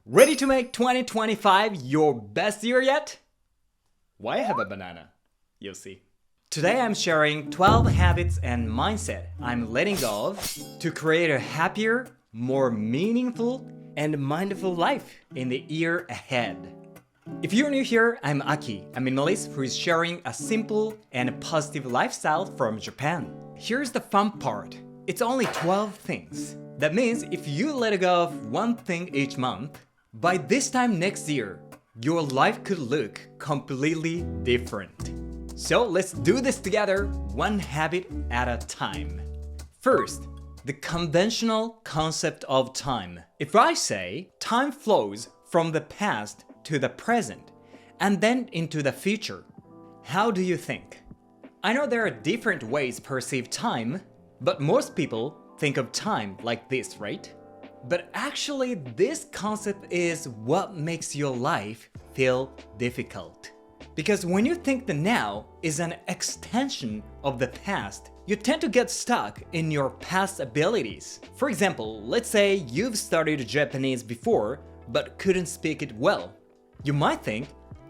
Ready to make 2025 your best year yet? Why have a banana? You'll see. Today I'm sharing 12 habits and mindset I'm letting go of to create a happier, more meaningful, and mindful life in the year ahead. If you're new here, I'm Aki, a minimalist who is sharing a simple and positive lifestyle from Japan. Here's the fun part. It's only 12 things. That means if you let go of one thing each month, by this time next year, your life could look completely different. So let's do this together, one habit at a time. First, the conventional concept of time. If I say time flows from the past to the present and then into the future, how do you think? I know there are different ways to perceive time, but most people think of time like this, right? But actually, this concept is what makes your life feel difficult. Because when you think the now is an extension of the past, you tend to get stuck in your past abilities. For example, let's say you've studied Japanese before but couldn't speak it well. You might think,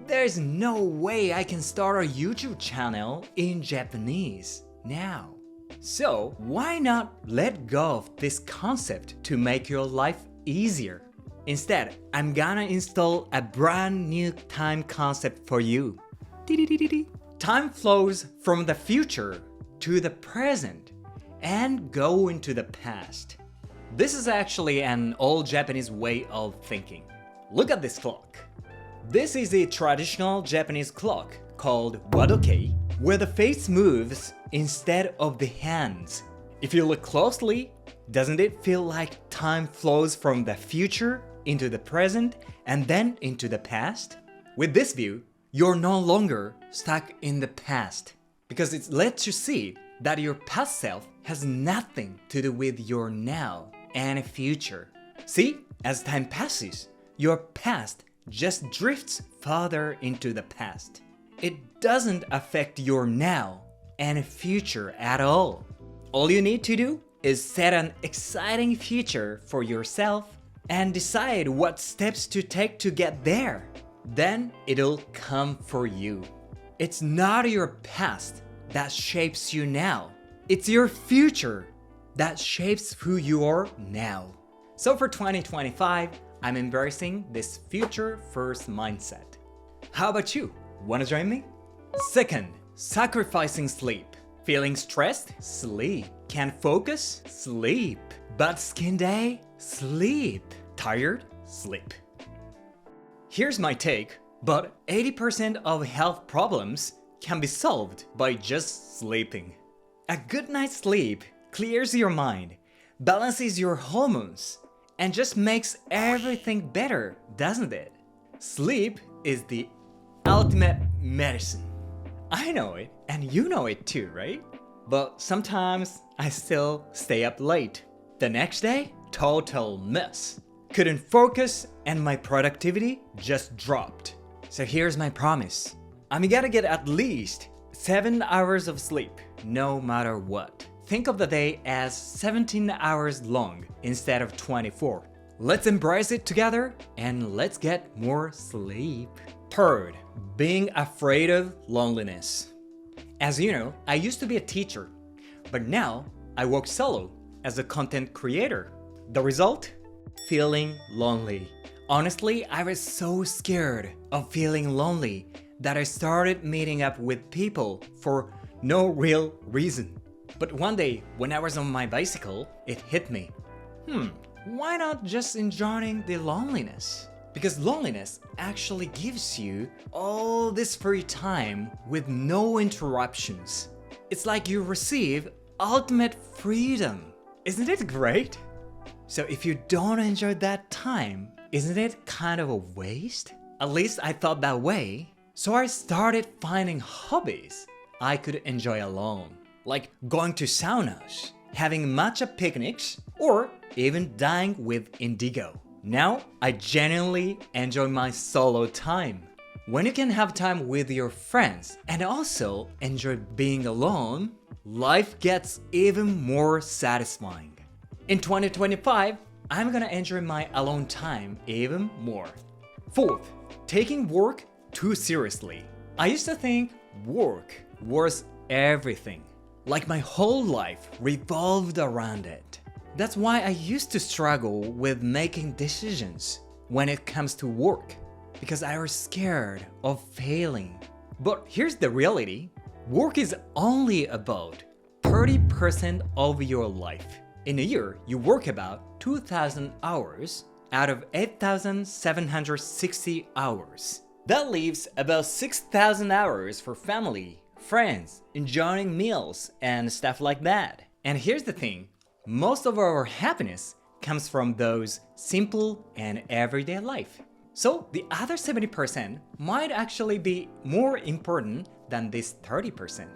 there's no way I can start a YouTube channel in Japanese now. So why not let go of this concept to make your life easier? Instead, I'm gonna install a brand new time concept for you. Time flows from the future to the present and go into the past. This is actually an old Japanese way of thinking. Look at this clock. This is a traditional Japanese clock called wadoke, where the face moves instead of the hands. If you look closely, doesn't it feel like time flows from the future into the present and then into the past? With this view, you're no longer stuck in the past because it lets you see that your past self has nothing to do with your now and future. See, as time passes, your past just drifts farther into the past. It doesn't affect your now and future at all. All you need to do is set an exciting future for yourself and decide what steps to take to get there. Then it'll come for you. It's not your past that shapes you now. It's your future that shapes who you are now. So for 2025, I'm embracing this future-first mindset. How about you? Wanna join me? Second, sacrificing sleep. Feeling stressed? Sleep. Can't focus? Sleep. Bad skin day? Sleep. Tired? Sleep. Here's my take, but 80% of health problems can be solved by just sleeping. A good night's sleep clears your mind, balances your hormones, and just makes everything better, doesn't it? Sleep is the ultimate medicine. I know it, and you know it too, right? But sometimes I still stay up late. The next day, total mess. Couldn't focus and my productivity just dropped. So here's my promise. I'm gonna get at least 7 hours of sleep, no matter what. Think of the day as 17 hours long instead of 24. Let's embrace it together and let's get more sleep. Third, being afraid of loneliness. As you know, I used to be a teacher, but now I work solo as a content creator. The result? Feeling lonely. Honestly, I was so scared of feeling lonely that I started meeting up with people for no real reason. But one day, when I was on my bicycle, it hit me. Why not just enjoying the loneliness? Because loneliness actually gives you all this free time with no interruptions. It's like you receive ultimate freedom. Isn't it great? So if you don't enjoy that time, isn't it kind of a waste? At least I thought that way. So I started finding hobbies I could enjoy alone. Like going to saunas, having matcha picnics, or even dining with indigo. Now, I genuinely enjoy my solo time. When you can have time with your friends and also enjoy being alone, life gets even more satisfying. In 2025, I'm gonna enjoy my alone time even more. Fourth, taking work too seriously. I used to think work was everything. Like my whole life revolved around it. That's why I used to struggle with making decisions when it comes to work, because I was scared of failing. But here's the reality. Work is only about 30% of your life. In a year, you work about 2,000 hours out of 8,760 hours. That leaves about 6,000 hours for family, friends, enjoying meals, and stuff like that. And here's the thing, most of our happiness comes from those simple and everyday life. So the other 70% might actually be more important than this 30%.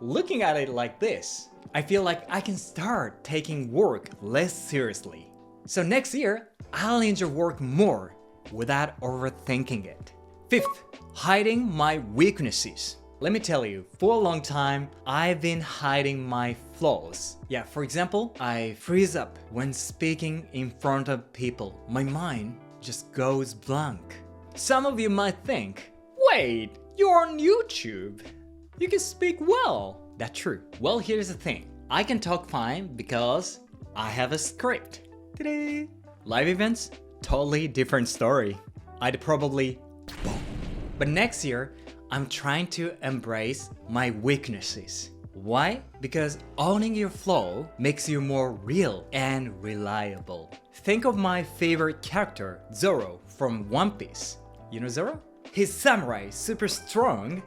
Looking at it like this, I feel like I can start taking work less seriously. So next year, I'll enjoy work more without overthinking it. Fifth, hiding my weaknesses. Let me tell you, for a long time, I've been hiding my flaws. Yeah, for example, I freeze up when speaking in front of people. My mind just goes blank. Some of you might think, wait, you're on YouTube. You can speak well. That's true. Well, here's the thing. I can talk fine because I have a script. Ta-da! Live events? Totally different story. I'd probably boom. But next year, I'm trying to embrace my weaknesses. Why? Because owning your flaw makes you more real and reliable. Think of my favorite character, Zoro from One Piece. You know Zoro? He's samurai, super strong,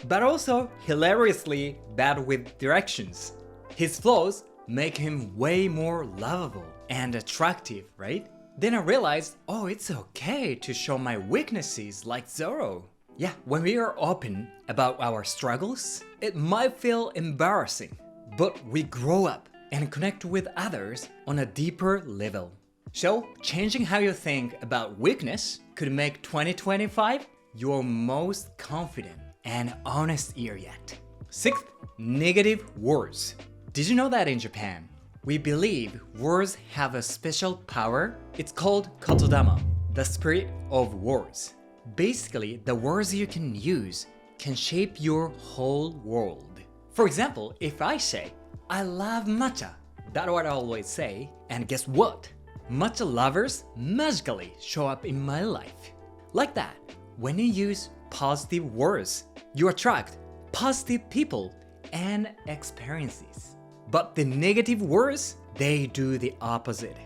but also hilariously bad with directions. His flaws make him way more lovable and attractive, right? Then I realized, oh, it's okay to show my weaknesses like Zoro. Yeah, when we are open about our struggles, it might feel embarrassing, but we grow up and connect with others on a deeper level. So, changing how you think about weakness could make 2025 your most confident and honest year yet. Sixth, negative words. Did you know that in Japan, we believe words have a special power? It's called kotodama, the spirit of words. Basically, the words you can use can shape your whole world. For example, if I say, I love matcha, that's what I always say, and guess what? Matcha lovers magically show up in my life. Like that, when you use positive words, you attract positive people and experiences. But the negative words, they do the opposite.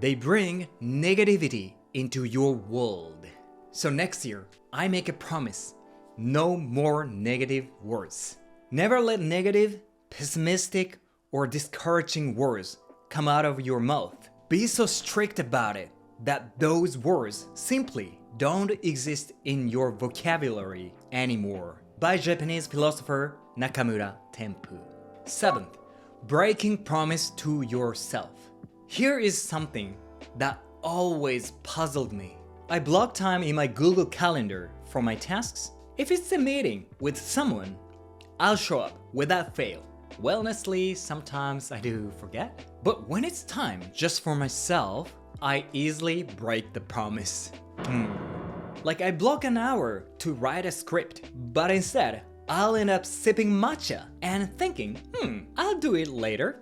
They bring negativity into your world. So next year, I make a promise. No more negative words. Never let negative, pessimistic, or discouraging words come out of your mouth. Be so strict about it that those words simply don't exist in your vocabulary anymore. By Japanese philosopher Nakamura Tenpu. Seventh, breaking promise to yourself. Here is something that always puzzled me. I block time in my Google Calendar for my tasks. If it's a meeting with someone, I'll show up without fail. Well, honestly, sometimes I do forget. But when it's time just for myself, I easily break the promise. Like I block an hour to write a script, but instead, I'll end up sipping matcha and thinking, I'll do it later.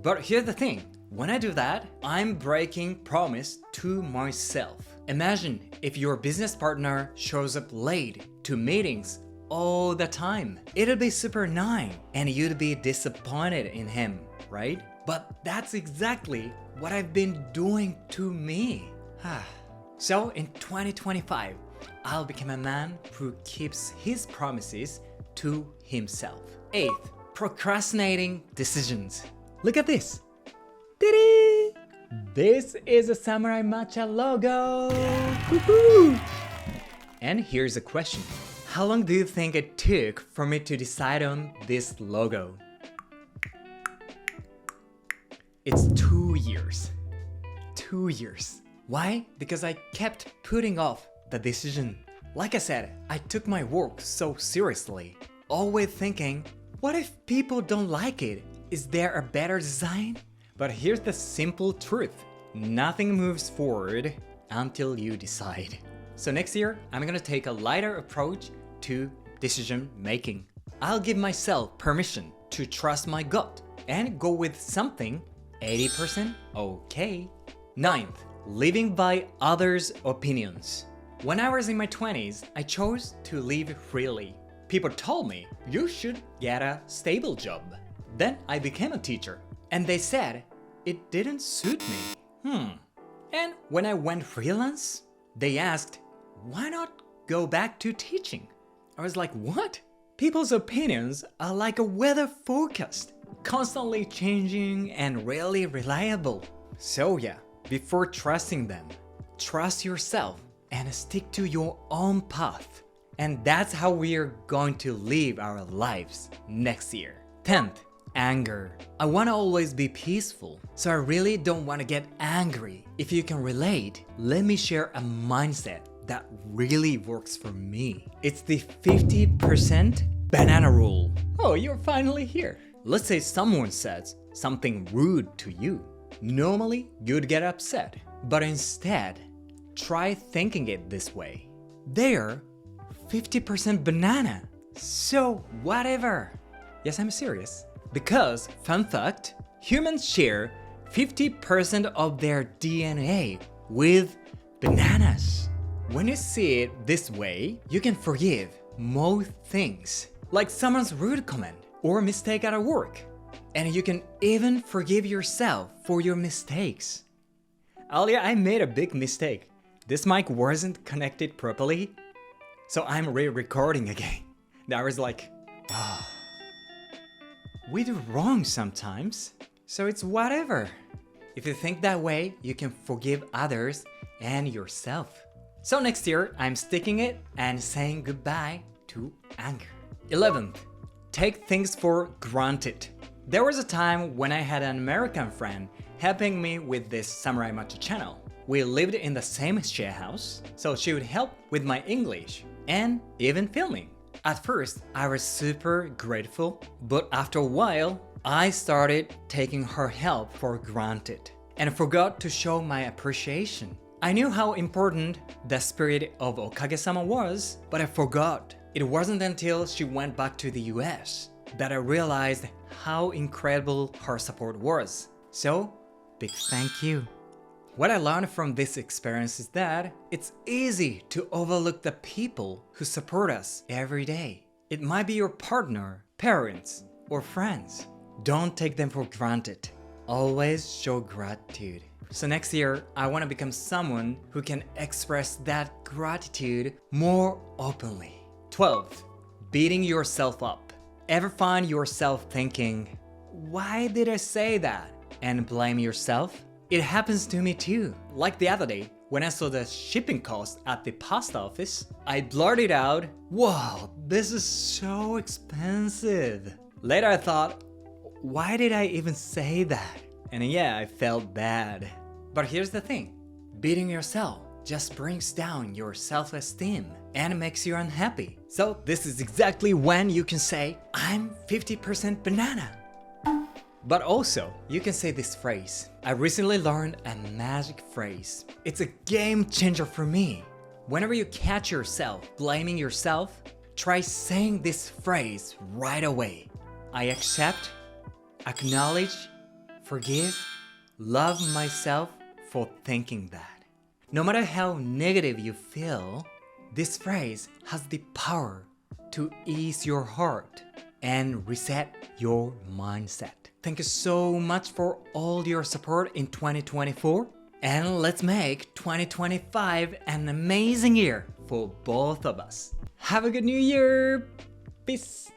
But here's the thing. When I do that, I'm breaking promise to myself. Imagine if your business partner shows up late to meetings all the time. It'll be super annoying and you'd be disappointed in him, right? But that's exactly what I've been doing to me. So in 2025, I'll become a man who keeps his promises to himself. Eighth, procrastinating decisions. Look at this. Ta-da! This is a Samurai Matcha logo! Woohoo! And here's a question. How long do you think it took for me to decide on this logo? It's 2 years. 2 years. Why? Because I kept putting off the decision. Like I said, I took my work so seriously, always thinking, what if people don't like it? Is there a better design? But here's the simple truth. nothing moves forward until you decide. So next year, I'm gonna take a lighter approach to decision making. I'll give myself permission to trust my gut and go with something 80% okay. 9th, living by others' opinions. When I was in my 20s, I chose to live freely. People told me, you should get a stable job. Then I became a teacher, and they said it didn't suit me. And when I went freelance, they asked, why not go back to teaching? I was like, what? People's opinions are like a weather forecast, constantly changing and rarely reliable. So yeah, before trusting them, trust yourself and stick to your own path. And that's how we are going to live our lives next year. 10th, anger. I want to always be peaceful, so I really don't want to get angry. If you can relate, let me share a mindset that really works for me. It's the 50% banana rule. Oh, you're finally here. Let's say someone says something rude to you. Normally, you'd get upset, but instead, try thinking it this way. They're 50% banana, so whatever. Yes, I'm serious. Because, fun fact, humans share 50% of their DNA with bananas. When you see it this way, you can forgive most things, like someone's rude comment or mistake at work. And you can even forgive yourself for your mistakes. Earlier, I made a big mistake. This mic wasn't connected properly, so I'm re-recording again. I was like, oh. We do wrong sometimes, so it's whatever. If you think that way, you can forgive others and yourself. So next year, I'm sticking it and saying goodbye to anger. 11th, take things for granted. There was a time when I had an American friend helping me with this Samurai Matcha channel. We lived in the same share house, so she would help with my English and even filming. At first, I was super grateful, but after a while, I started taking her help for granted and forgot to show my appreciation. I knew how important the spirit of Okage-sama was, but I forgot. It wasn't until she went back to the US that I realized how incredible her support was. So, big thank you. What I learned from this experience is that it's easy to overlook the people who support us every day. It might be your partner, parents, or friends. Don't take them for granted. Always show gratitude. So next year, I want to become someone who can express that gratitude more openly. 12th, beating yourself up. Ever find yourself thinking, why did I say that? And blame yourself? It happens to me too. Like the other day, when I saw the shipping cost at the post office, I blurted out, "Wow, this is so expensive." Later I thought, why did I even say that? And yeah, I felt bad. But here's the thing, beating yourself just brings down your self-esteem and makes you unhappy. So this is exactly when you can say, I'm 50% banana. But also, you can say this phrase. I recently learned a magic phrase. It's a game changer for me. Whenever you catch yourself blaming yourself, try saying this phrase right away. I accept, acknowledge, forgive, love myself for thinking that. No matter how negative you feel, this phrase has the power to ease your heart and reset your mindset. Thank you so much for all your support in 2024, and let's make 2025 an amazing year for both of us. Have a good new year! Peace!